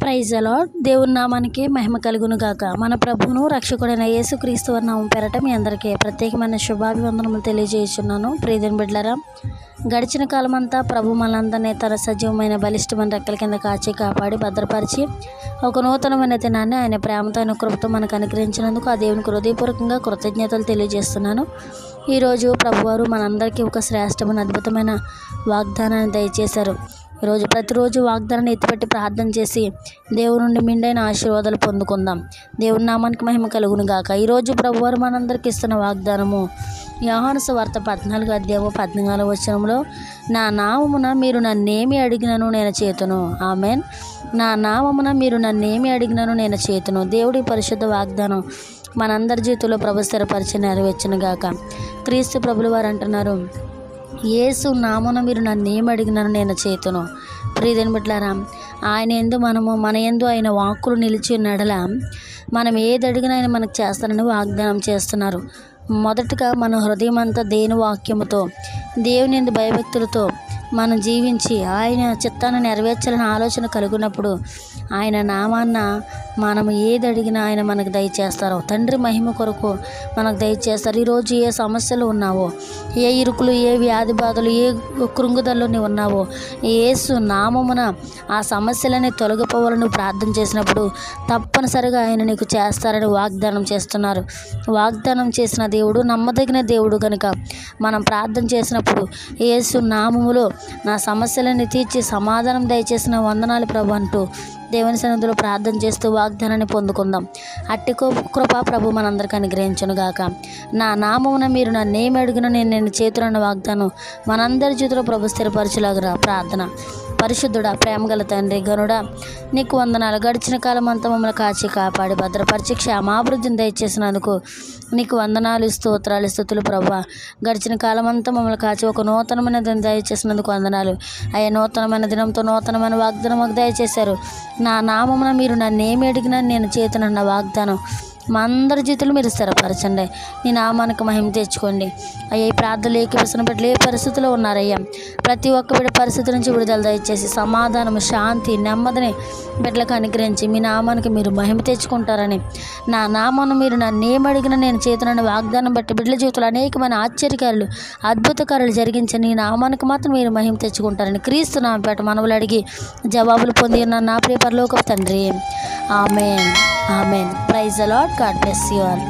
Praise the lord. దేవుని నామానికి మహిమ కలుగును గాక. మన ప్రభువును రక్షకుడైన యేసుక్రీస్తు వారి నామం పేరట మీ అందరికీ ప్రత్యేకమైన శుభాభివందనములు తెలియజేస్తున్నాను. ప్రియదేని బిడ్డలారా, గడిచిన కాలమంతా ప్రభు మనందరినీ తన సజీవమైన బలిష్టమైన రెక్కల కింద కాచి కాపాడి భద్రపరిచి ఒక నూతనమైన దినాన్ని ఆయన ప్రేమతో ఆయన కృపతో మనకు అనుగ్రహించినందుకు ఆ దేవునికి హృదయపూర్వకంగా కృతజ్ఞతలు తెలియజేస్తున్నాను. ఈరోజు ప్రభువారు మనందరికీ ఒక శ్రేష్టమైన అద్భుతమైన వాగ్దానాన్ని దయచేశారు. ఈరోజు ప్రతిరోజు వాగ్దానాన్ని ఎత్తిపెట్టి ప్రార్థన చేసి దేవుని నుండి మిండైన ఆశీర్వాదాలు పొందుకుందాం. దేవుని నామానికి మహిమ కలుగును గాక. ఈరోజు ప్రభువారు మనందరికి ఇస్తున్న వాగ్దానము యోహాను సువార్త 14:14 నా నామమున మీరు నన్నేమి అడిగినను నేను చేతును. ఆమెన్. నా నామమున మీరు నన్నేమి అడిగినను నేను చేతును. దేవుడి పరిశుద్ధ వాగ్దానం మనందరి జీవితంలో ప్రభు స్థిరపరిచి నెరవేర్చును గాక. క్రీస్తు ప్రభులు వారు అంటున్నారు, యేసు నామమున మీరు నన్నేమి అడిగినను నేను చేతును. ప్రియదేని బిడ్డలారా, ఆయన యందు మన యందు ఆయన వాక్కులు నిలిచి ఉన్నడల మనం ఏది అడిగినా ఆయన మనకు చేస్తారని వాగ్దానం చేస్తున్నారు. మొదటగా మన హృదయం అంతా దేని వాక్యముతో దేవుని యందు భయభక్తులతో మనం జీవించి ఆయన చిత్తాన్ని నెరవేర్చాలని ఆలోచన కలిగినప్పుడు ఆయన నామాన్న మనం ఏది అడిగినా ఆయన మనకు దయచేస్తారు. తండ్రి మహిమ కొరకు మనకు దయచేస్తారు. ఈరోజు ఏ సమస్యలు ఉన్నావో, ఏ ఇరుకులు, ఏ వ్యాధి బాధలు, ఏ కృంగుదల్లో నీవు ఉన్నావో యేసు నామమున ఆ సమస్యలని తొలగిపోవాలని ప్రార్థన చేసినప్పుడు తప్పనిసరిగా ఆయన నీకు చేస్తారని వాగ్దానం చేస్తున్నారు. వాగ్దానం చేసిన దేవుడు నమ్మదగిన దేవుడు కనుక మనం ప్రార్థన చేసినప్పుడు యేసు నామములో నా సమస్యలను తీర్చి సమాధానం దయచేసిన వందనాలు ప్రభు అంటూ దేవుని సన్నిధిలో ప్రార్థన చేస్తూ వాగ్దానాన్ని పొందుకుందాం. అట్టి కృప ప్రభు మనందరికీ అనుగ్రహించును గాక. నా నామమున మీరు నన్నేమి అడిగినా నేను చేతులన్న వాగ్దానం మనందరి చేతిలో ప్రభు స్థిరపరచులాగా ప్రార్థన. పరిశుద్ధుడా, ప్రేమగల తండ్రి, గనుడా, నీకు వందనాలు. గడిచిన కాలం అంతా మమ్మల్ని కాచి కాపాడి భద్రపరిచి క్షేమాభివృద్ధిని దయచేసినందుకు నీకు వందనాలు, స్తోత్రాలు, స్తుతులు ప్రభువా. గడిచిన కాలం అంతా మమ్మల్ని కాచి ఒక నూతనమైన దినం దయచేసినందుకు వందనాలు అయ్యా. నూతనమైన దినంతో నూతనమైన వాగ్దానం మాకు దయచేశారు. నా నామమున మీరు నన్నేమి అడిగినా నేను చేతునన్న వాగ్దానం మా అందరి జీవితంలో మీరు స్థిరపరచండి. నీ నామానికి మహిమ తెచ్చుకోండి అయ్యా. ఈ ప్రార్థనలు ఏకీభవిస్తున్న బిడ్డలు ఏ పరిస్థితిలో ఉన్నారయ్యా, ప్రతి ఒక్క బిడ్డ పరిస్థితి నుంచి విడుదల దయచేసి సమాధానం, శాంతి, నెమ్మదిని బిడ్డలకు అనుగ్రహించి మీ నామానికి మీరు మహిమ తెచ్చుకుంటారని, నా నామాన్ని మీరు నన్నేమి అడిగినా నేను చేతునన్న వాగ్దానం బట్టి బిడ్డల జీవితంలో అనేకమైన ఆశ్చర్యకారులు, అద్భుతకారులు జరిగించి నీ నామానికి మాత్రం మీరు మహిమ తెచ్చుకుంటారని క్రీస్తు నామపేట మనవులు అడిగి జవాబులు పొంది ఉన్న నా ప్రియ పరలోకపు తండ్రి. Amen. Amen. Praise the Lord. God bless you all.